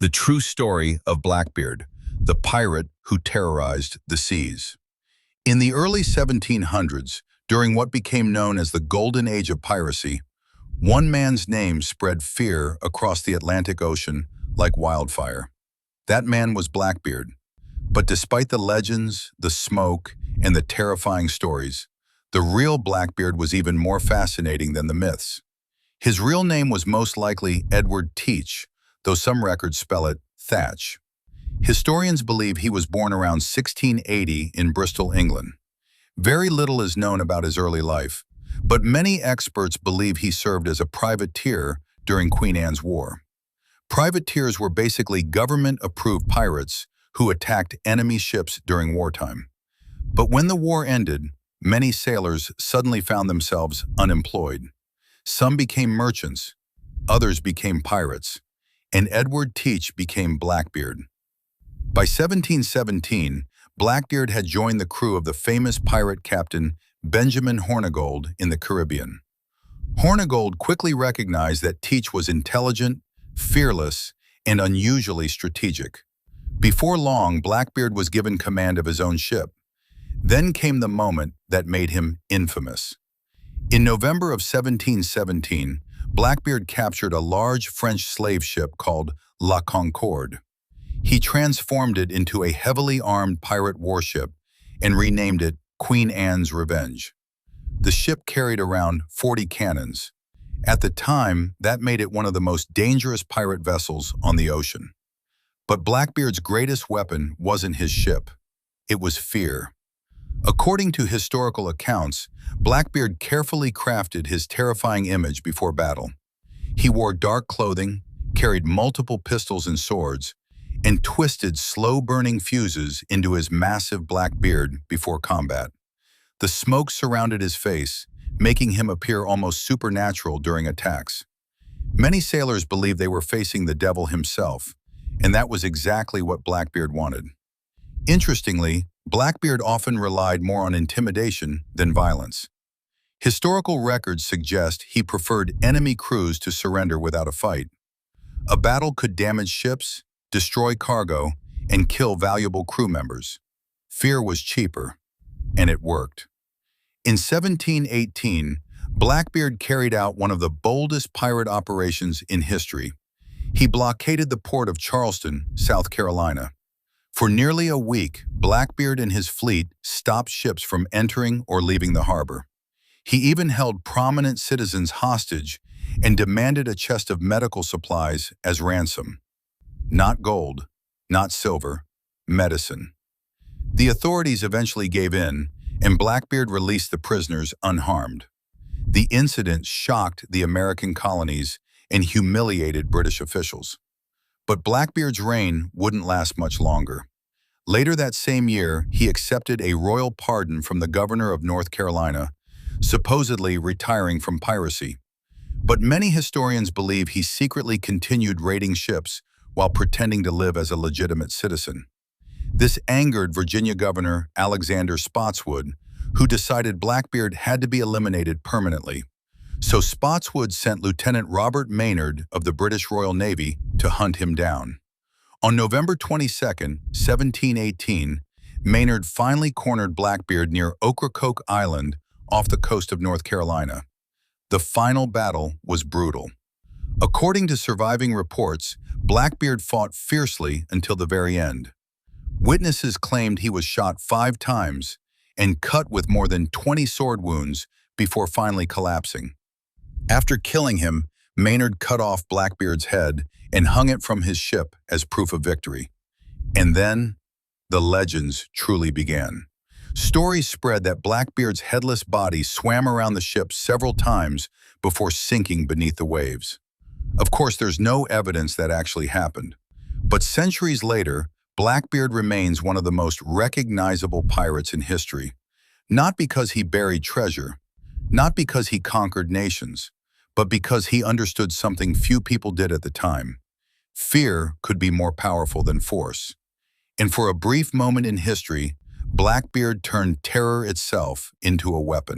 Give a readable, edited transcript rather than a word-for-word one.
The true story of Blackbeard, the pirate who terrorized the seas. In the early 1700s, during what became known as the Golden Age of Piracy, one man's name spread fear across the Atlantic Ocean like wildfire. That man was Blackbeard. But despite the legends, the smoke, and the terrifying stories, the real Blackbeard was even more fascinating than the myths. His real name was most likely Edward Teach, though some records spell it Thatch. Historians believe he was born around 1680 in Bristol, England. Very little is known about his early life, but many experts believe he served as a privateer during Queen Anne's War. Privateers were basically government-approved pirates who attacked enemy ships during wartime. But when the war ended, many sailors suddenly found themselves unemployed. Some became merchants, others became pirates, and Edward Teach became Blackbeard. By 1717, Blackbeard had joined the crew of the famous pirate captain Benjamin Hornigold in the Caribbean. Hornigold quickly recognized that Teach was intelligent, fearless, and unusually strategic. Before long, Blackbeard was given command of his own ship. Then came the moment that made him infamous. In November of 1717, Blackbeard captured a large French slave ship called La Concorde. He transformed it into a heavily armed pirate warship and renamed it Queen Anne's Revenge. The ship carried around 40 cannons. At the time, that made it one of the most dangerous pirate vessels on the ocean. But Blackbeard's greatest weapon wasn't his ship. It was fear. According to historical accounts, Blackbeard carefully crafted his terrifying image before battle. He wore dark clothing, carried multiple pistols and swords, and twisted slow-burning fuses into his massive black beard before combat. The smoke surrounded his face, making him appear almost supernatural during attacks. Many sailors believed they were facing the devil himself, and that was exactly what Blackbeard wanted. Interestingly, Blackbeard often relied more on intimidation than violence. Historical records suggest he preferred enemy crews to surrender without a fight. A battle could damage ships, destroy cargo, and kill valuable crew members. Fear was cheaper, and it worked. In 1718, Blackbeard carried out one of the boldest pirate operations in history. He blockaded the port of Charleston, South Carolina. For nearly a week, Blackbeard and his fleet stopped ships from entering or leaving the harbor. He even held prominent citizens hostage and demanded a chest of medical supplies as ransom. Not gold, not silver, medicine. The authorities eventually gave in, and Blackbeard released the prisoners unharmed. The incident shocked the American colonies and humiliated British officials. But Blackbeard's reign wouldn't last much longer. Later that same year, he accepted a royal pardon from the governor of North Carolina, supposedly retiring from piracy. But many historians believe he secretly continued raiding ships while pretending to live as a legitimate citizen. This angered Virginia Governor Alexander Spotswood, who decided Blackbeard had to be eliminated permanently. So Spotswood sent Lieutenant Robert Maynard of the British Royal Navy to hunt him down. On November 22, 1718, Maynard finally cornered Blackbeard near Ocracoke Island off the coast of North Carolina. The final battle was brutal. According to surviving reports, Blackbeard fought fiercely until the very end. Witnesses claimed he was shot 5 times and cut with more than 20 sword wounds before finally collapsing. After killing him, Maynard cut off Blackbeard's head and hung it from his ship as proof of victory. And then, the legends truly began. Stories spread that Blackbeard's headless body swam around the ship several times before sinking beneath the waves. Of course, there's no evidence that actually happened. But centuries later, Blackbeard remains one of the most recognizable pirates in history. Not because he buried treasure, not because he conquered nations, but because he understood something few people did at the time. Fear could be more powerful than force. And for a brief moment in history, Blackbeard turned terror itself into a weapon.